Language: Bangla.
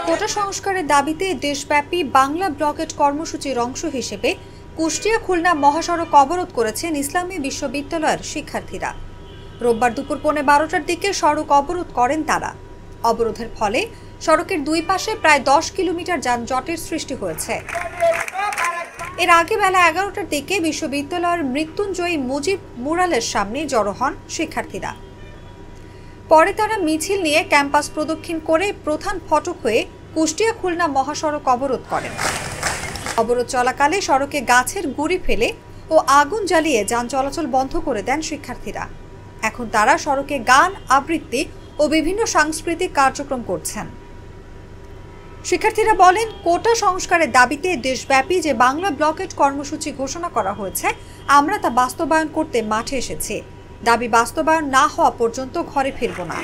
কোটা সংস্কারের দাবিতে দেশব্যাপী বাংলা ব্লকেট কর্মসূচির অংশ হিসেবে কুষ্টিয়া খুলনা মহাসড়ক অবরোধ করেছেন ইসলামী বিশ্ববিদ্যালয়ের শিক্ষার্থীরা। রোববার দুপুর 12:15টার দিকে সড়ক অবরোধ করেন তারা। অবরোধের ফলে সড়কের দুই পাশে প্রায় 10 কিলোমিটার যানজটের সৃষ্টি হয়েছে। এর আগে বেলা 11টার দিকে বিশ্ববিদ্যালয়ের মৃত্যুঞ্জয়ী মুজিব মুরালের সামনে জড়ো হন শিক্ষার্থীরা। পরে তারা মিছিল নিয়ে ক্যাম্পাস প্রদক্ষিণ করে প্রধান ফটক হয়ে কুষ্টিয়া খুলনা মহাসড়ক অবরোধ করেন। অবরোধ চলাকালে সড়কে গাছের গুঁড়ি ফেলে ও আগুন জ্বালিয়ে যান চলাচল বন্ধ করে দেন শিক্ষার্থীরা। এখন তারা সড়কে গান আবৃত্তি ও বিভিন্ন সাংস্কৃতিক কার্যক্রম করছেন। শিক্ষার্থীরা বলেন, কোটা সংস্কারের দাবিতে দেশব্যাপী যে বাংলা ব্লকেট কর্মসূচি ঘোষণা করা হয়েছে, আমরা তা বাস্তবায়ন করতে মাঠে এসেছি। দাবি বাস্তবায়ন না হওয়া পর্যন্ত ঘরে ফিরব না।